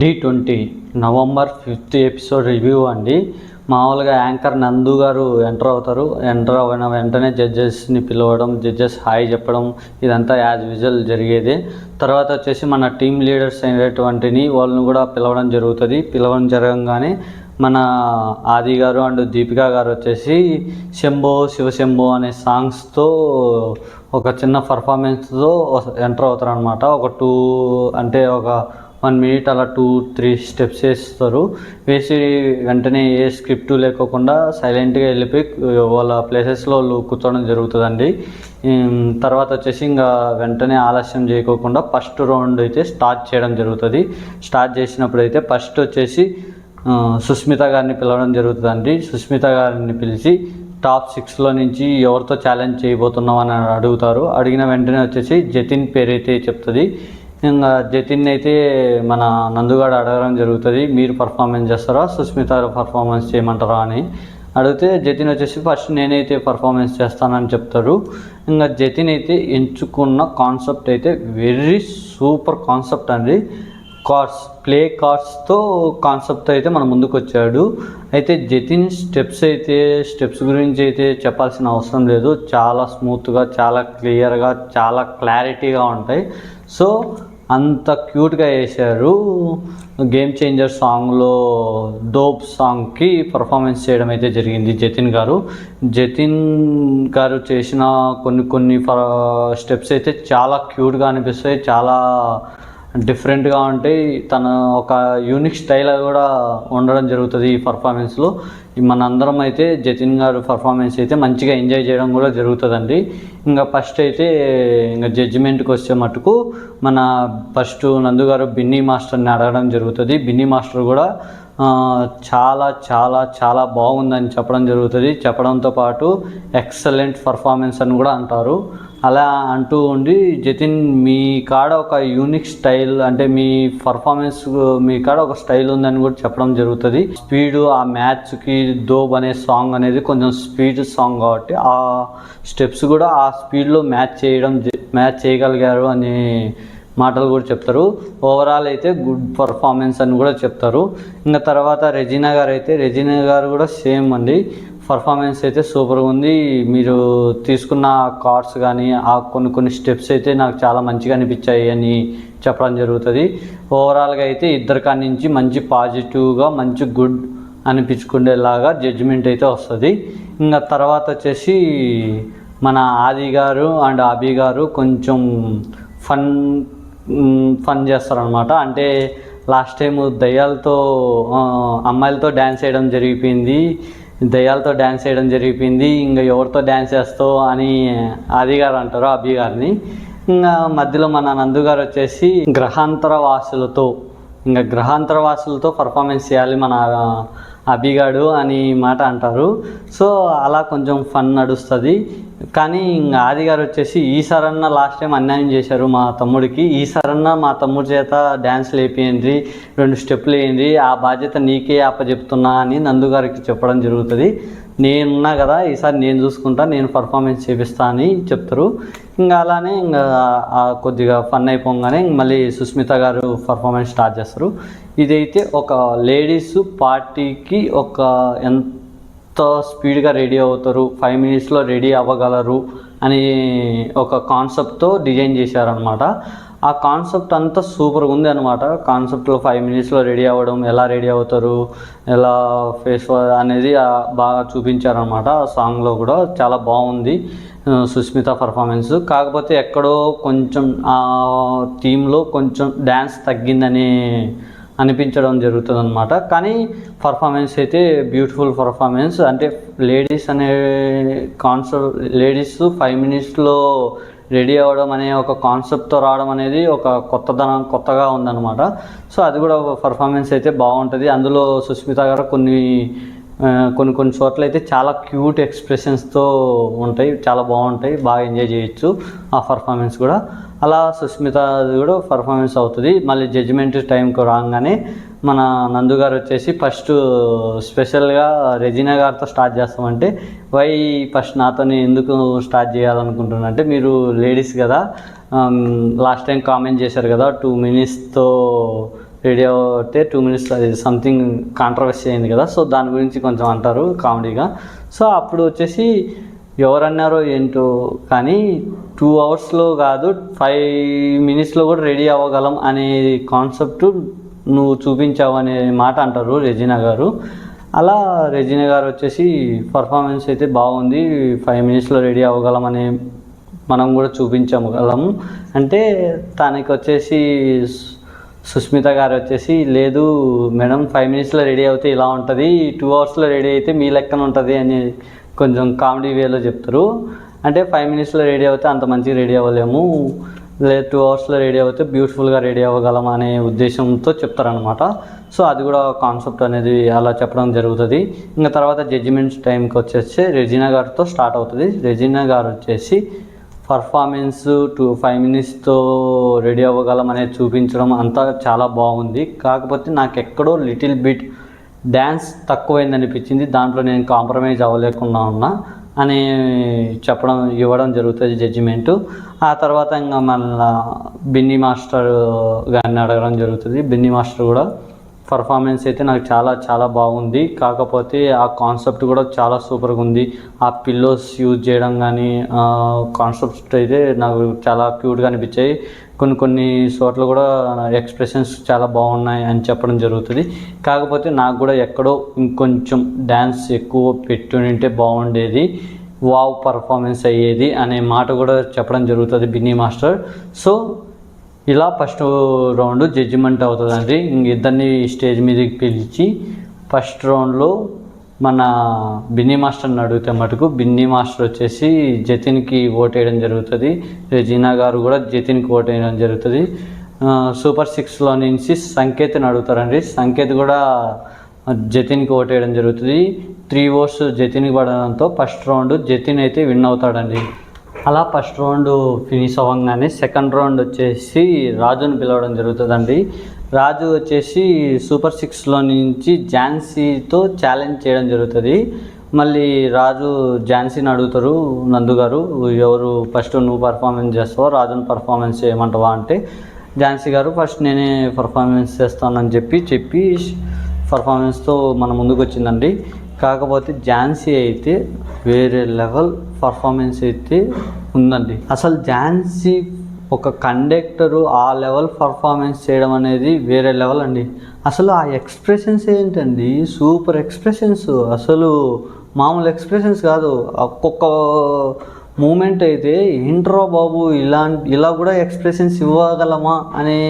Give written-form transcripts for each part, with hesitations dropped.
T20 November 5th episode review అండి. మామూలుగా anchor నందు గారు ఎంటర్ అయిన వెంటనే జడ్జెస్ని పిలవడం, జడ్జెస్ హాయ్ చెప్పడం, ఇదంతా యాజ్ యూజువల్ జరిగేది. తర్వాత వచ్చేసి మన టీమ్ లీడర్స్ అయినటువంటిని వాళ్ళని కూడా పిలవడం జరగంగానే మన ఆది గారు అండ్ దీపికా గారు వచ్చేసి శంభో శివశంభో అనే సాంగ్స్తో ఒక చిన్న పర్ఫార్మెన్స్తో ఎంటర్ అవుతారు అనమాట. ఒక 1 minute అలా 2-3 స్టెప్స్ వేస్తారు. వేసి వెంటనే ఏ స్క్రిప్ట్ లేకోకుండా సైలెంట్గా వెళ్ళిపోయి వాళ్ళ ప్లేసెస్లో వాళ్ళు కూర్చోవడం జరుగుతుందండి. తర్వాత వచ్చేసి ఇంకా వెంటనే ఆలస్యం చేయకోకుండా ఫస్ట్ రౌండ్ అయితే స్టార్ట్ చేయడం జరుగుతుంది. స్టార్ట్ చేసినప్పుడు అయితే ఫస్ట్ వచ్చేసి సుస్మిత గారిని పిలవడం జరుగుతుందండి. సుస్మిత గారిని పిలిచి టాప్ 6లో నుంచి ఎవరితో ఛాలెంజ్ చేయబోతున్నాం అని అడుగుతారు. అడిగిన వెంటనే వచ్చేసి జతిన్ పేరు అయితే చెప్తుంది. ఇంకా జతిన్ అయితే మన నందుగాడు అడగడం జరుగుతుంది, మీరు పర్ఫార్మెన్స్ చేస్తారా సుస్మిత పర్ఫార్మెన్స్ చేయమంటారా అని అడిగితే జతిన్ వచ్చేసి ఫస్ట్ నేనైతే పర్ఫార్మెన్స్ చేస్తానని చెప్తారు. ఇంకా జతిన్ అయితే ఎంచుకున్న కాన్సెప్ట్ అయితే వెరీ సూపర్ కాన్సెప్ట్ అండి. ప్లే కార్డ్స్తో కాన్సెప్ట్ అయితే మన ముందుకు వచ్చాడు. అయితే జతిన్ స్టెప్స్ గురించి అయితే చెప్పాల్సిన అవసరం లేదు. చాలా స్మూత్గా, చాలా క్లియర్గా, చాలా క్లారిటీగా ఉంటాయి. సో అంత క్యూట్గా వేశారు. గేమ్ చేంజర్ సాంగ్లో డోప్ సాంగ్కి పర్ఫార్మెన్స్ చేయడం అయితే జరిగింది జతిన్ గారు చేసిన కొన్ని స్టెప్స్ అయితే చాలా క్యూట్గా అనిపిస్తాయి, చాలా డిఫరెంట్గా ఉంటాయి. తన ఒక యూనిక్ స్టైల్ కూడా ఉండడం జరుగుతుంది ఈ పర్ఫార్మెన్స్లో. మనందరం అయితే జతిన్ గారు పర్ఫార్మెన్స్ అయితే మంచిగా ఎంజాయ్ చేయడం కూడా జరుగుతుందండి. ఇంకా ఫస్ట్ అయితే ఇంకా జడ్జిమెంట్కి వచ్చే మటుకు ఫస్ట్ నందు గారు బిన్నీ మాస్టర్ని అడగడం జరుగుతుంది. బిన్నీ మాస్టర్ కూడా చాలా చాలా చాలా బాగుందని చెప్పడం జరుగుతుంది. చెప్పడంతో పాటు ఎక్సలెంట్ పర్ఫార్మెన్స్ అని కూడా అంటారు. అలా అంటూ ఉండి జతిన్ మీ కాడ ఒక యూనిక్ స్టైల్, అంటే మీ పర్ఫార్మెన్స్ మీ కాడ ఒక స్టైల్ ఉందని కూడా చెప్పడం జరుగుతుంది. స్పీడు ఆ మ్యాచ్కి దోబ్ అనే సాంగ్ అనేది కొంచెం స్పీడ్ సాంగ్ కాబట్టి ఆ స్టెప్స్ కూడా ఆ స్పీడ్లో మ్యాచ్ చేయగలిగారు అనే మాటలు కూడా చెప్తారు. ఓవరాల్ అయితే గుడ్ పర్ఫార్మెన్స్ అని కూడా చెప్తారు. ఇంకా తర్వాత రెజీనా గారు కూడా సేమ్ అండి. పర్ఫార్మెన్స్ అయితే సూపర్గా ఉంది. మీరు తీసుకున్న కార్డ్స్ కానీ ఆ కొన్ని స్టెప్స్ అయితే నాకు చాలా మంచిగా అనిపించాయి అని చెప్పడం జరుగుతుంది. ఓవరాల్గా అయితే ఇద్దరి కాడి నుంచి మంచి పాజిటివ్గా మంచి గుడ్ అనిపించుకునేలాగా జడ్జిమెంట్ అయితే వస్తుంది. ఇంకా తర్వాత వచ్చేసి మన ఆది గారు అండ్ అభి గారు కొంచెం ఫన్ చేస్తారనమాట. అంటే లాస్ట్ టైం అమ్మాయిలతో డ్యాన్స్ చేయడం జరిగిపోయింది, ఇంకా ఎవరితో డ్యాన్స్ చేస్తావు అని ఆది గారు అంటారు అభి గారిని. ఇంకా మధ్యలో మన నందు గారు వచ్చేసి గ్రహాంతర వాసులతో పర్ఫార్మెన్స్ చేయాలి మన అభిగాడు అని మాట అంటారు. సో అలా కొంచెం ఫన్ నడుస్తుంది. కానీ ఆది గారు వచ్చేసి ఈసారన్నా లాస్ట్ టైం అన్యాయం చేశారు మా తమ్ముడికి, ఈసారన్నా మా తమ్ముడి చేత డ్యాన్స్లు వేపియండి, 2 స్టెప్పులు వేయండి, ఆ బాధ్యత నీకే అప్పచెప్తున్నా అని నందు గారికి చెప్పడం జరుగుతుంది. నేనున్నా కదా, ఈసారి నేను చూసుకుంటా, నేను పర్ఫార్మెన్స్ చేపిస్తా అని చెప్తారు. ఇంకా అలానే కొద్దిగా ఫన్ అయిపోగానే మళ్ళీ సుస్మిత గారు పర్ఫార్మెన్స్ స్టార్ట్ చేస్తారు. ఇదైతే ఒక లేడీస్ పార్టీకి ఎంత స్పీడ్గా రెడీ అవుతారు, 5 minutesలో రెడీ అవ్వగలరు అని ఒక కాన్సెప్ట్తో డిజైన్ చేశారనమాట. ఆ కాన్సెప్ట్ అంతా సూపర్గా ఉంది అనమాట. కాన్సెప్ట్లో 5 minutesలో రెడీ అవ్వడం, ఎలా రెడీ అవుతారు, ఎలా ఫేస్ అనేది బాగా చూపించారనమాట. ఆ సాంగ్లో కూడా చాలా బాగుంది సుస్మిత పర్ఫార్మెన్స్. కాకపోతే ఎక్కడో కొంచెం ఆ థీమ్లో కొంచెం డ్యాన్స్ తగ్గిందని అనిపించడం జరుగుతుంది అనమాట. కానీ పర్ఫార్మెన్స్ అయితే బ్యూటిఫుల్ పర్ఫార్మెన్స్. అంటే లేడీస్ 5 minutesలో రెడీ అవ్వడం అనే ఒక కాన్సెప్ట్తో రావడం అనేది ఒక కొత్తగా ఉందన్నమాట. సో అది కూడా పర్ఫార్మెన్స్ అయితే బాగుంటుంది. అందులో సుస్మిత గారు కొన్ని చోట్ల అయితే చాలా క్యూట్ ఎక్స్ప్రెషన్స్తో ఉంటాయి, చాలా బాగుంటాయి, బాగా ఎంజాయ్ చేయొచ్చు ఆ పర్ఫార్మెన్స్ కూడా. అలా సుస్మిత కూడా పర్ఫార్మెన్స్ అవుతుంది. మళ్ళీ జడ్జిమెంట్ టైంకి రాగానే మన నందు గారు వచ్చేసి ఫస్ట్ స్పెషల్గా రెజీనా గారితో స్టార్ట్ చేస్తామంటే, ఫస్ట్ నాతో ఎందుకు స్టార్ట్ చేయాలనుకుంటున్నా అంటే, మీరు లేడీస్ కదా, లాస్ట్ టైం కామెంట్ చేశారు కదా 2 minutesతో రెడీ అవుతే 2 మినిట్స్లో అది సంథింగ్ కాంట్రవర్సీ అయింది కదా, సో దాని గురించి కొంచెం అంటారు కామెడీగా. సో అప్పుడు వచ్చేసి ఎవరన్నారో ఏంటో కానీ 2 అవర్స్లో కాదు 5 మినిట్స్లో కూడా రెడీ అవ్వగలం అనే కాన్సెప్ట్ నువ్వు చూపించావు అనే మాట అంటారు రెజీనా గారు. అలా రెజీనా గారు వచ్చేసి పర్ఫార్మెన్స్ అయితే బాగుంది, 5 మినిట్స్లో రెడీ అవ్వగలం అనే మనం కూడా చూపించగలము అంటే, తనకి వచ్చేసి సుస్మిత గారు వచ్చేసి లేదు మేడం 5 మినిట్స్లో రెడీ అవుతే ఇలా ఉంటుంది, 2 అవర్స్లో రెడీ అయితే మీ లెక్కన ఉంటుంది అని కొంచెం కామెడీ వేలో చెప్తారు. అంటే 5 మినిట్స్లో రెడీ అవుతే అంత మంచిగా రెడీ అవ్వలేము, లేదు 2 అవర్స్లో రెడీ అవుతే బ్యూటిఫుల్గా రెడీ అవ్వగలం అనే ఉద్దేశంతో చెప్తారనమాట. సో అది కూడా కాన్సెప్ట్ అనేది అలా చెప్పడం జరుగుతుంది. ఇంకా తర్వాత జడ్జిమెంట్స్ టైంకి వచ్చేసి రెజీనా గారితో స్టార్ట్ అవుతుంది. రెజీనా గారు వచ్చేసి పర్ఫార్మెన్స్ 5 మినిట్స్తో రెడీ అవ్వగలం అనేది చూపించడం అంతా చాలా బాగుంది. కాకపోతే నాకు ఎక్కడో లిటిల్ బిట్ డ్యాన్స్ తక్కువైంది అనిపించింది, దాంట్లో నేను కాంప్రమైజ్ అవ్వలేకుండా ఉన్నా అని ఇవ్వడం జరుగుతుంది జడ్జిమెంటు. ఆ తర్వాత ఇంకా మళ్ళీ బిన్నీ మాస్టర్ గారిని అడగడం జరుగుతుంది. బిన్నీ మాస్టర్ కూడా పర్ఫార్మెన్స్ అయితే నాకు చాలా చాలా బాగుంది, కాకపోతే ఆ కాన్సెప్ట్ కూడా చాలా సూపర్గా ఉంది. ఆ పిల్లోస్ యూజ్ చేయడం కానీ కాన్సెప్ట్ అయితే నాకు చాలా క్యూట్గా అనిపించాయి. కొన్ని చోట్ల కూడా ఎక్స్ప్రెషన్స్ చాలా బాగున్నాయి అని చెప్పడం జరుగుతుంది. కాకపోతే నాకు కూడా ఎక్కడో ఇంకొంచెం డ్యాన్స్ ఎక్కువ పెట్టుంటే బాగుండేది, వావ్ పర్ఫార్మెన్స్ అయ్యేది అనే మాట కూడా చెప్పడం జరుగుతుంది బిన్నీ మాస్టర్. సో ఇలా ఫస్ట్ రౌండ్ జడ్జిమెంట్ అవుతుందండి. ఇద్దరిని స్టేజ్ మీదకి పిలిచి ఫస్ట్ రౌండ్లో మన బిన్నీ మాస్టర్ని అడిగితే మటుకు బిన్నీ మాస్టర్ వచ్చేసి జతిన్కి ఓట్ వేయడం జరుగుతుంది. రెజీనా గారు కూడా జతిన్కి ఓట్ వేయడం జరుగుతుంది. సూపర్ 6లో నుంచి సంకేత్ని అడుగుతారండి. సంకేత్ కూడా జతిన్కి ఓట్ వేయడం జరుగుతుంది. 3 ఓట్స్ జతిన్కి పడడంతో ఫస్ట్ రౌండ్ జతిన్ అయితే విన్ అవుతాడండి. అలా ఫస్ట్ రౌండ్ ఫినిష్ అవ్వగానే సెకండ్ రౌండ్ వచ్చేసి రాజుని పిలవడం జరుగుతుందండి. రాజు వచ్చేసి సూపర్ 6లో నుంచి ఝాన్సీతో ఛాలెంజ్ చేయడం జరుగుతుంది. మళ్ళీ రాజు ఝాన్సీని అడుగుతారు, నందు గారు ఎవరు ఫస్ట్ నువ్వు పర్ఫార్మెన్స్ చేస్తావో రాజుని పర్ఫార్మెన్స్ చేయమంటావా అంటే, ఝాన్సీ గారు ఫస్ట్ నేనే పర్ఫార్మెన్స్ చేస్తానని చెప్పి పర్ఫార్మెన్స్తో మన ముందుకు వచ్చిందండి. కాకపోతే ఝాన్సీ అయితే వేరే లెవెల్ పర్ఫార్మెన్స్ అయితే ఉందండి. అసలు ఝాన్సీ ఒక కండక్టరు ఆ లెవెల్ పర్ఫార్మెన్స్ చేయడం అనేది వేరే లెవెల్ అండి. అసలు ఆ ఎక్స్ప్రెషన్స్ ఏంటండి, సూపర్ ఎక్స్ప్రెషన్స్, అసలు మామూలు ఎక్స్ప్రెషన్స్ కాదు. ఒక్కొక్క మూమెంట్ అయితే ఏంట్రా బాబు ఇలా కూడా ఎక్స్ప్రెషన్స్ ఇవ్వగలమా అనే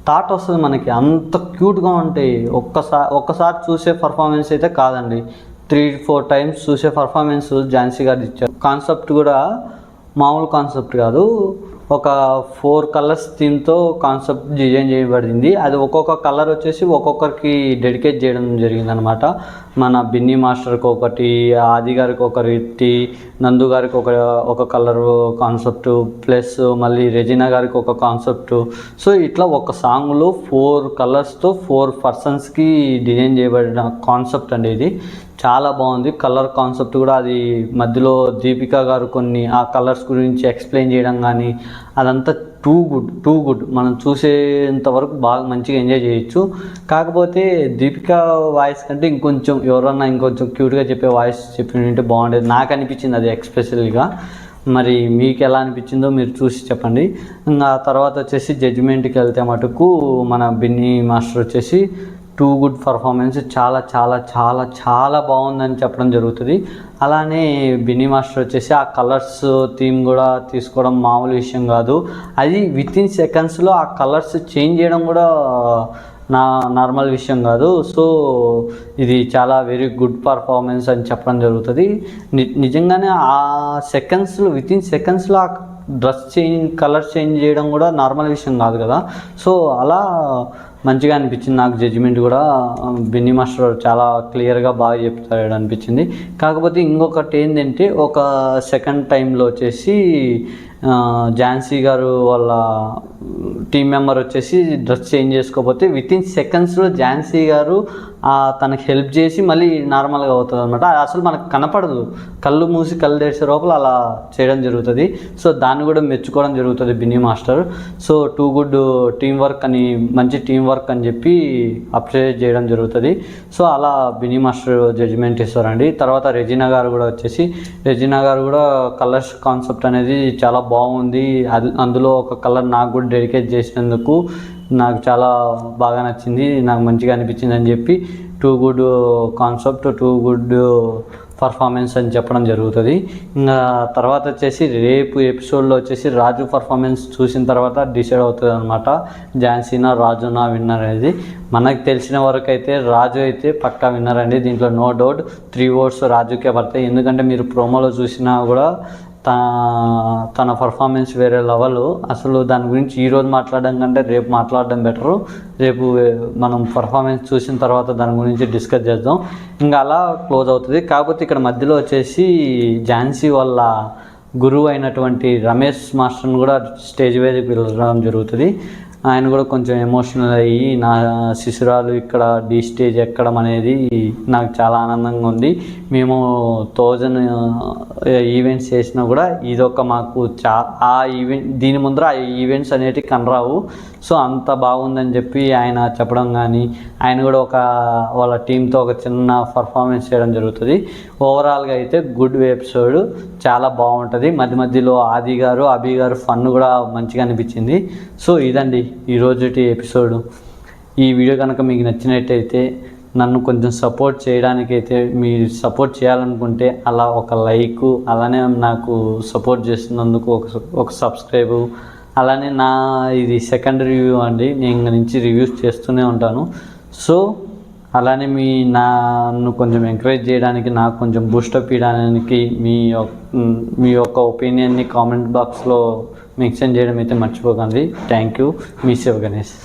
థాట్ వస్తుంది మనకి, అంత క్యూట్గా ఉంటాయి. ఒక్కసారి చూసే పర్ఫార్మెన్స్ అయితే కాదండి, 3-4 టైమ్స్ చూసే పర్ఫార్మెన్స్ ఝాన్సీ గారు ఇచ్చారు. కాన్సెప్ట్ కూడా మామూలు కాన్సెప్ట్ కాదు, ఒక 4 కలర్స్ థీమ్తో కాన్సెప్ట్ డిజైన్ చేయబడింది. అది ఒక్కొక్క కలర్ వచ్చేసి ఒక్కొక్కరికి డెడికేట్ చేయడం జరిగిందనమాట. మన బిన్నీ మాస్టర్కి ఒకటి, ఆది గారికి ఒకటి, నందు గారికి ఒక కలర్ కాన్సెప్ట్, ప్లస్ మళ్ళీ రెజీనా గారికి ఒక కాన్సెప్ట్. సో ఇట్లా ఒక సాంగ్లో 4 కలర్స్తో 4 పర్సన్స్కి డిజైన్ చేయబడిన కాన్సెప్ట్ అండి. ఇది చాలా బాగుంది. కలర్ కాన్సెప్ట్ కూడా అది మధ్యలో దీపికా గారు కొన్ని ఆ కలర్స్ గురించి ఎక్స్ప్లెయిన్ చేయడం కానీ అదంతా టూ గుడ్. మనం చూసేంత వరకు బాగా మంచిగా ఎంజాయ్ చేయొచ్చు. కాకపోతే దీపికా వాయిస్ కంటే ఎవరన్నా ఇంకొంచెం క్యూట్గా చెప్పే వాయిస్ చెప్పినట్టు బాగుండేది నాకు అనిపించింది, అది ఎక్స్పెషల్గా. మరి మీకు ఎలా అనిపించిందో మీరు చూసి చెప్పండి. ఇంకా తర్వాత వచ్చేసి జడ్జిమెంట్కి వెళ్తే మటుకు మన బిన్నీ మాస్టర్ వచ్చేసి టూ గుడ్ పర్ఫార్మెన్స్, చాలా చాలా చాలా చాలా బాగుందని చెప్పడం జరుగుతుంది. అలానే బిన్నీ మాస్టర్ వచ్చేసి ఆ కలర్స్ థీమ్ కూడా తీసుకోవడం మామూలు విషయం కాదు. అది వితిన్ సెకండ్స్లో ఆ కలర్స్ చేంజ్ చేయడం కూడా నార్మల్ విషయం కాదు. సో ఇది చాలా వెరీ గుడ్ పర్ఫార్మెన్స్ అని చెప్పడం జరుగుతుంది. నిజంగానే ఆ సెకండ్స్లో వితిన్ సెకండ్స్లో ఆ డ్రెస్ కలర్ చేంజ్ చేయడం కూడా నార్మల్ విషయం కాదు కదా. సో అలా మంచిగా అనిపించింది నాకు. జడ్జిమెంట్ కూడా బిన్నీ మాస్టర్ చాలా క్లియర్గా బాగా చెప్తాడు అనిపించింది. కాకపోతే ఇంకొకటి ఏంటంటే ఒక సెకండ్ టైంలో వచ్చేసి ఝాన్సీ గారు వాళ్ళ టీం మెంబర్ వచ్చేసి డ్రెస్ చేంజ్ చేసుకోకపోతే వితిన్ సెకండ్స్లో ఝాన్సీ గారు తనకి హెల్ప్ చేసి మళ్ళీ నార్మల్గా అవుతుంది అనమాట. అసలు మనకు కనపడదు, కళ్ళు మూసి కళ్ళు తెరిచే లోపల అలా చేయడం జరుగుతుంది. సో దాన్ని కూడా మెచ్చుకోవడం జరుగుతుంది Binny master. So too good team work అని, మంచి టీం వర్క్ అని చెప్పి అప్రిషియేట్ చేయడం జరుగుతుంది. సో అలా బిన్నీ మాస్టర్ జడ్జిమెంట్ ఇస్తారండి. తర్వాత రెజీనా గారు కూడా వచ్చేసి, రెజీనా గారు కూడా కలర్స్ కాన్సెప్ట్ అనేది చాలా బాగుంది, అందులో ఒక కలర్ నాకు కూడా డెడికేట్ చేసినందుకు నాకు చాలా బాగా నచ్చింది, నాకు మంచిగా అనిపించింది అని చెప్పి too good concept, too good performance అని చెప్పడం జరుగుతుంది. ఇంకా తర్వాత వచ్చేసి రేపు ఎపిసోడ్లో వచ్చేసి రాజు పర్ఫార్మెన్స్ చూసిన తర్వాత డిసైడ్ అవుతుంది అనమాట, ఝాన్సీనా రాజునా విన్నర్ అనేది. మనకు తెలిసిన వరకు అయితే రాజు అయితే పక్కా విన్నర్ అండి, దీంట్లో నో డౌట్. 3 votes రాజుకే పడతాయి. ఎందుకంటే మీరు ప్రోమోలో చూసినా కూడా తన పర్ఫార్మెన్స్ వేరే లెవెల్. అసలు దాని గురించి ఈరోజు మాట్లాడడం కంటే రేపు మాట్లాడడం బెటరు. రేపు మనం పర్ఫార్మెన్స్ చూసిన తర్వాత దాని గురించి డిస్కస్ చేద్దాం. ఇంకా అలా క్లోజ్ అవుతుంది. కాకపోతే ఇక్కడ మధ్యలో వచ్చేసి ఝాన్సీ వాళ్ళ గురువు అయినటువంటి రమేష్ మాస్టర్ని కూడా స్టేజ్ మీద పిలవడం జరుగుతుంది. ఆయన కూడా కొంచెం ఎమోషనల్ అయ్యి, నా శిశురాలు ఇక్కడ డీ స్టేజ్ ఎక్కడం అనేది నాకు చాలా ఆనందంగా ఉంది. మేము 1000 ఈవెంట్స్ చేసినా కూడా ఇదొక మాకు ఆ ఈవెంట్, దీని ముందర ఆ ఈవెంట్స్ అనేటివి కనరావు. సో అంత బాగుందని చెప్పి ఆయన చెప్పడం కానీ, ఆయన కూడా వాళ్ళ టీంతో ఒక చిన్న పర్ఫార్మెన్స్ చేయడం జరుగుతుంది. ఓవరాల్గా అయితే గుడ్ ఎపిసోడ్, చాలా బాగుంటుంది. మధ్యలో ఆది గారు, అభి గారు ఫన్ కూడా మంచిగా అనిపించింది. సో ఇదండి ఈరోజుటి ఎపిసోడ్. ఈ వీడియో కనుక మీకు నచ్చినట్టయితే, నన్ను కొంచెం సపోర్ట్ చేయడానికైతే, మీరు సపోర్ట్ చేయాలనుకుంటే అలా ఒక లైక్, అలానే నాకు సపోర్ట్ చేస్తున్నందుకు ఒక సబ్స్క్రైబు, అలానే ఇది సెకండ్ రివ్యూ అండి, నేను నుంచి రివ్యూస్ చేస్తూనే ఉంటాను. సో అలానే నన్ను కొంచెం ఎంకరేజ్ చేయడానికి, నాకు కొంచెం బూస్టప్ ఇవ్వడానికి మీ యొక్క ఒపీనియన్ని కామెంట్ బాక్స్లో మెన్షన్ చేయడం అయితే మర్చిపోకండి. Thank you. Me Shiva Ganesh.